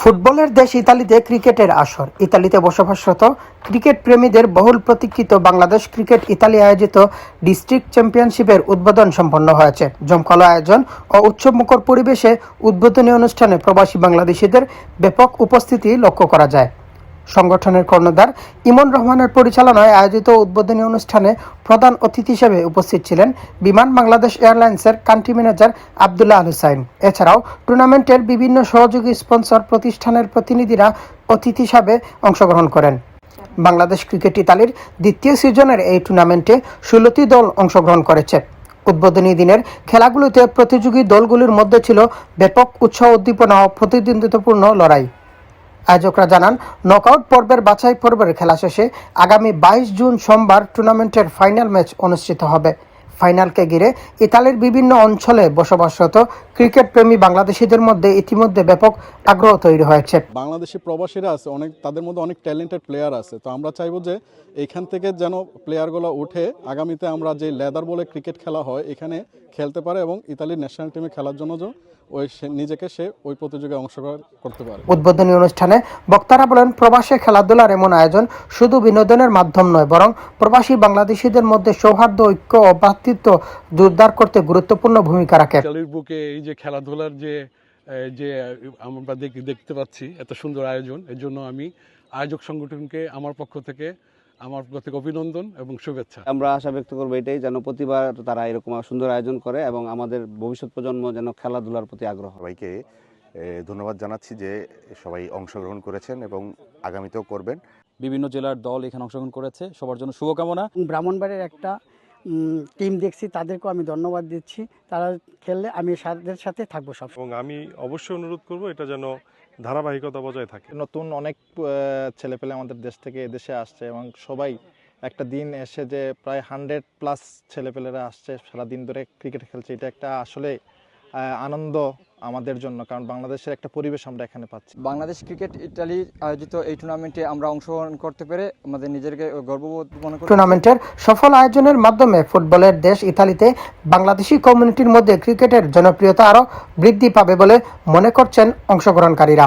ফুটবলের দেশ ইতালিতে ক্রিকেটের আসর। ইতালিতে বসবাসরত ক্রিকেট প্রেমীদের বহুল প্রতীক্ষিত বাংলাদেশ ক্রিকেট ইতালি আয়োজিত ডিস্ট্রিক্ট চ্যাম্পিয়নশিপের উদ্বোধন সম্পন্ন হয়েছে। জমকালো আয়োজন ও উৎসবমুখর পরিবেশে উদ্বোধনী অনুষ্ঠানে প্রবাসী বাংলাদেশিদের ব্যাপক উপস্থিতি লক্ষ্য করা যায়। সংগঠনের কর্ণধার ইমন রহমানের পরিচালনায় আয়োজিত উদ্বোধনী অনুষ্ঠানে প্রধান অতিথি হিসেবে উপস্থিত ছিলেন বিমান বাংলাদেশ এয়ারলাইন্সের কান্ট্রি ম্যানেজার আবদুল্লাহ আল হুসাইন। এছাড়াও টুর্নামেন্টের বিভিন্ন সহযোগী স্পন্সর প্রতিষ্ঠানের প্রতিনিধিরা অতিথি হিসাবে অংশগ্রহণ করেন। বাংলাদেশ ক্রিকেট ইতালির দ্বিতীয় সিজনের এই টুর্নামেন্টে 16টি দল অংশগ্রহণ করেছে। উদ্বোধনী দিনের খেলাগুলোতে প্রতিযোগী দলগুলির মধ্যে ছিল ব্যাপক উৎসাহ, উদ্দীপনা ও প্রতিদ্বন্দ্বিতাপূর্ণ লড়াই। আয়োজকরা জানান, নকআউট পর্বের বাছাই পর্বের খেলা শেষে আগামী 22 জুন সোমবার টুর্নামেন্টের ফাইনাল ম্যাচ অনুষ্ঠিত হবে। ফাইনালকে ঘিরে ইতালির বিভিন্ন অঞ্চলে বসবাসরত ক্রিকেট প্রেমী বাংলাদেশিদের মধ্যে ইতিমধ্যে ব্যাপক আগ্রহ তৈরি হয়েছে। বাংলাদেশি প্রবাসীরা আছে অনেক, তাদের মধ্যে অনেক ট্যালেন্টেড প্লেয়ার আছে। তো আমরা চাইবো যে এইখান থেকে যেন প্লেয়ারগুলো উঠে আগামীতে আমরা যে লেদার বলে ক্রিকেট খেলা হয় এখানে খেলতে পারে এবং ইতালির ন্যাশনাল টিমে খেলার জন্য নিজেকে ওই প্রতিযোগিতায় অংশগ্রহণ করতে পারে। উদ্বোধনী অনুষ্ঠানে বক্তারা বলেন, প্রবাসে খেলাধুলার এমন আয়োজন শুধু বিনোদনের মাধ্যম নয়, বরং প্রবাসী বাংলাদেশিদের মধ্যে সৌহার্দ্য, ঐক্য ও ভ্রাতৃত্ব জোরদার করতে গুরুত্বপূর্ণ ভূমিকা রাখে। ইতালির বুকে এই যে খেলাধুলার যে আমরা দেখতে পাচ্ছি এত সুন্দর আয়োজন, এর জন্য আমি আয়োজক সংগঠনকে আমার পক্ষ থেকে অভিনন্দন এবং শুভেচ্ছা। আমরা আশা ব্যক্ত করবো এটাই, যেন প্রতিবার তারা এরকম সুন্দর আয়োজন করে এবং আমাদের ভবিষ্যৎ প্রজন্ম যেন খেলাধুলার প্রতি আগ্রহ। সবাইকে ধন্যবাদ জানাচ্ছি যে সবাই অংশগ্রহণ করেছেন এবং আগামীতেও করবেন। বিভিন্ন জেলার দল এখানে অংশগ্রহণ করেছে, সবার জন্য শুভকামনা। ব্রাহ্মণবাড়ির একটা টিম দেখছি, তাদেরকেও আমি ধন্যবাদ দিচ্ছি। তারা খেললে আমি তাদের সাথে থাকবো সব। এবং আমি অবশ্যই অনুরোধ করব এটা যেন ধারাবাহিকতা বজায় থাকে। নতুন অনেক ছেলেপেলে আমাদের দেশ থেকে এদেশে আসছে এবং সবাই একটা দিন এসে যে প্রায় 100+ ছেলেপেলেরা আসছে, সারাদিন ধরে ক্রিকেট খেলছে। এটা একটা আসলে আনন্দ আমাদের জন্য, কারণ বাংলাদেশের একটা পরিবেশ আমরা এখানে পাচ্ছি। বাংলাদেশ ক্রিকেট ইতালি আয়োজিত এই টুর্নামেন্টে আমরা অংশগ্রহণ করতে পেরে আমাদের নিজেদেরকে গর্ববোধ মনে করি। টুর্নামেন্টের সফল আয়োজনের মাধ্যমে ফুটবলের দেশ ইতালিতে বাংলাদেশি কমিউনিটির মধ্যে ক্রিকেটের জনপ্রিয়তা আরও বৃদ্ধি পাবে বলে মনে করছেন অংশগ্রহণকারীরা।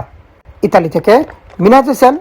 ইতালি থেকে মিনাজ হোসেন,